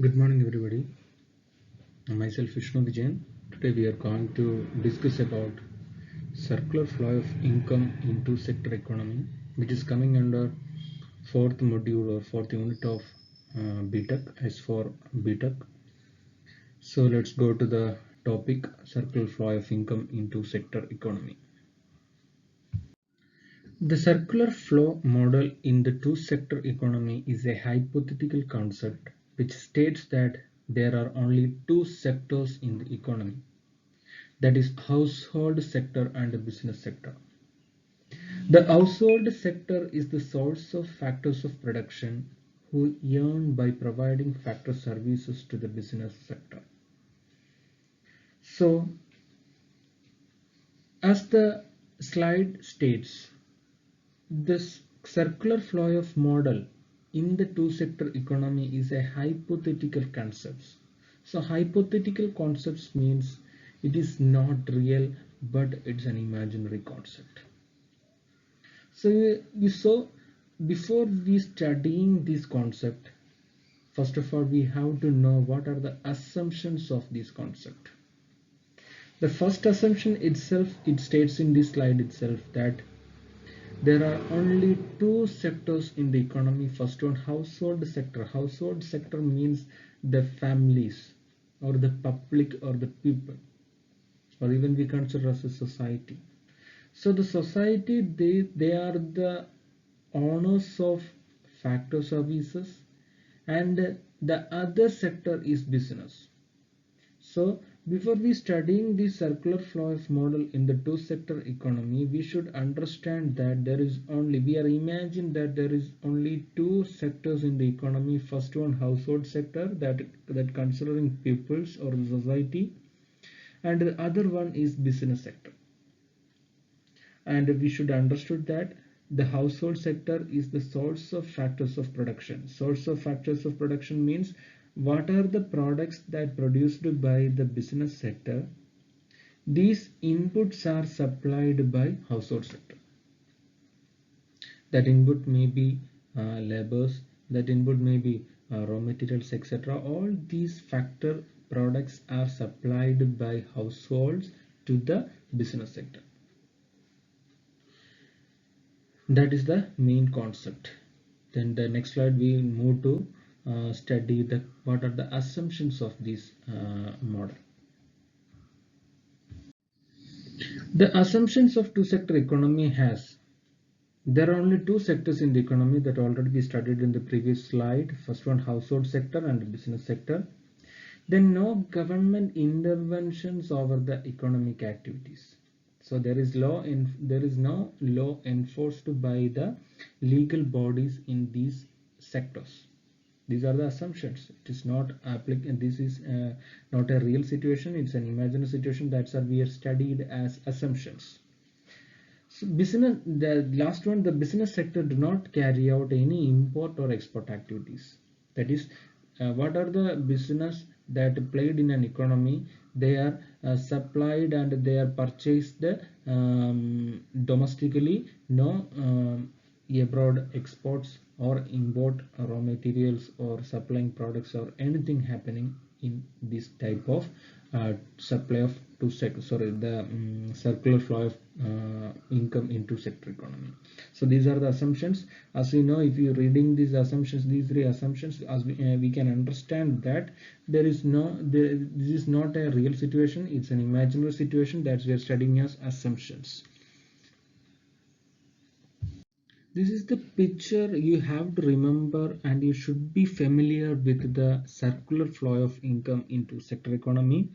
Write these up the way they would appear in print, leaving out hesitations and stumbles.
Good morning, everybody. Myself Vishnu Vijayan. Today we are going to discuss about circular flow of income into sector economy, which is coming under fourth module or fourth unit of BTech as for BTech. So let's go to the topic: circular flow of income into sector economy. The circular flow model in the two-sector economy is a hypothetical concept which states that there are only two sectors in the economy, that is household sector and the business sector. The household sector is the source of factors of production who earn by providing factor services to the business sector. So, as the slide states, this circular flow of model in the two-sector economy is a hypothetical concept. So hypothetical concepts means it is not real, but it's an imaginary concept. So you saw before we studying this concept, first of all we have to know what are the assumptions of this concept. The first assumption itself, it states in this slide itself that there are only two sectors in the economy. First one, household sector. Household sector means the families or the public or the people, or even we consider as a society. So the society, they are the owners of factor services, and the other sector is business. So before we studying the circular flow model in the two-sector economy, we should understand that we are imagining that there is only two sectors in the economy. First one, household sector, that considering peoples or the society, and the other one is business sector. And we should understood that the household sector is the source of factors of production. Source of factors of production means what are the products that produced by the business sector. These inputs are supplied by household sector. That input may be labors, that input may be raw materials, etc. All these factor products are supplied by households to the business sector. That is the main concept. Then the next slide we move to study what are the assumptions of this model. The assumptions of two-sector economy has, there are only two sectors in the economy that already we studied in the previous slide. First one, household sector and business sector. Then no government interventions over the economic activities. So there is no law enforced by the legal bodies in these sectors. These are the assumptions. It is not applicable. This is not a real situation. It's an imaginary situation. That's what we are studied as assumptions. So the last one, the business sector do not carry out any import or export activities. That is, what are the business that played in an economy? They are supplied and they are purchased domestically. No abroad exports or import raw materials or supplying products or anything happening in this type of supply of the circular flow of income into sector economy. So these are the assumptions. As we know, if you reading these assumptions, these three assumptions, as we can understand that this is not a real situation. It's an imaginary situation that we are studying as assumptions. This is the picture you have to remember, and you should be familiar with the circular flow of income into sector economy.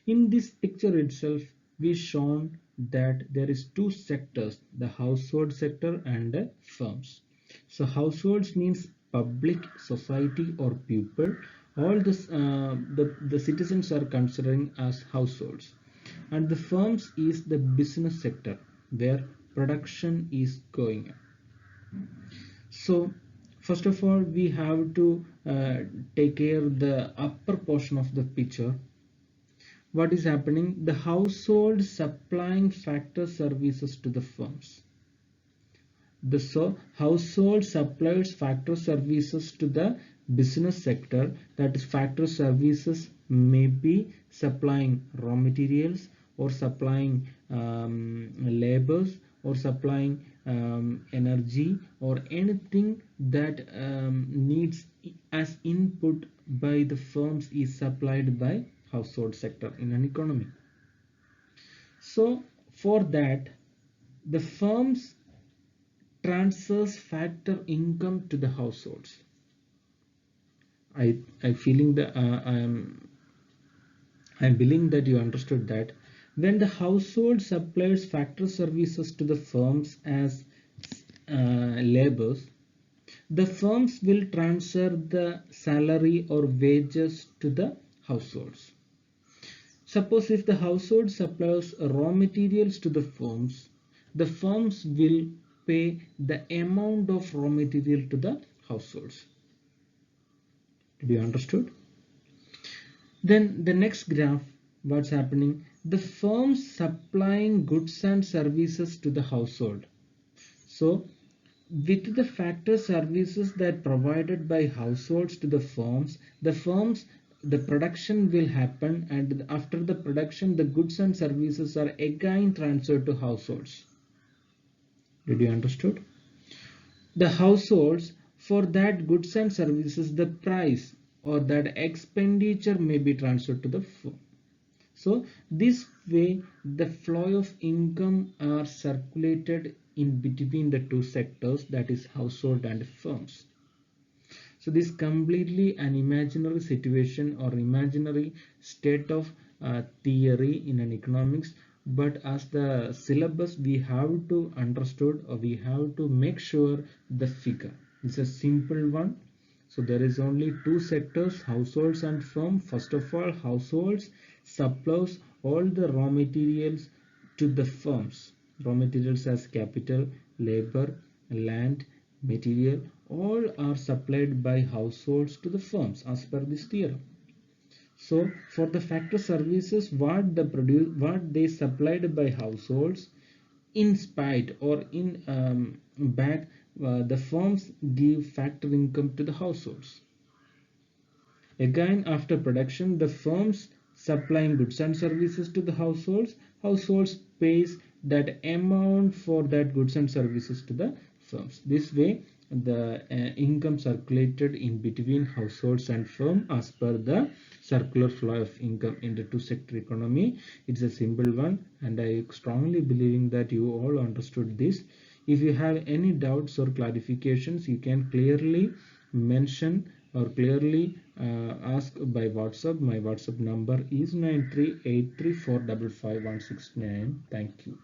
In this picture itself, we shown that there is two sectors, the household sector and the firms. So households means public, society or people. All this the citizens are considering as households, and the firms is the business sector where production is going on. So first of all, we have to take care of the upper portion of the picture. What is happening? The household supplying factor services to the firms. The household supplies factor services to the business sector, that is factory services, may be supplying raw materials or supplying labors or supplying energy or anything that needs as input by the firms is supplied by household sector in an economy. So for that, the firms transfers factor income to the households. I feeling that I'm believing that you understood that when the household supplies factor services to the firms as labors, the firms will transfer the salary or wages to the households. Suppose if the household supplies raw materials to the firms will pay the amount of raw material to the households. Did you understood? Then the next graph, what's happening? The firms supplying goods and services to the household. So with the factor services that provided by households to the firms, the production will happen, and after the production, the goods and services are again transferred to households. Did you understood? The households, for that goods and services, the price or that expenditure may be transferred to the firm. So this way the flow of income are circulated in between the two sectors, that is household and firms. So this completely an imaginary situation or imaginary state of theory in an economics, but as the syllabus we have to understood, or we have to make sure the figure is a simple one. So there is only two sectors, households and firm. First of all, households supplies all the raw materials to the firms. Raw materials as capital, labor, land, material, all are supplied by households to the firms as per this theorem. So for the factor services, what they supplied by households, in spite or in back, the firms give factor income to the households. Again, after production, the firms supplying goods and services to the households pays that amount for that goods and services to the firms. This way, the income circulated in between households and firm as per the circular flow of income in the two sector economy. It's a simple one, and I strongly believing that you all understood this. If you have any doubts or clarifications, you can clearly mention or clearly ask by WhatsApp. My WhatsApp number is 9383455169. Thank you.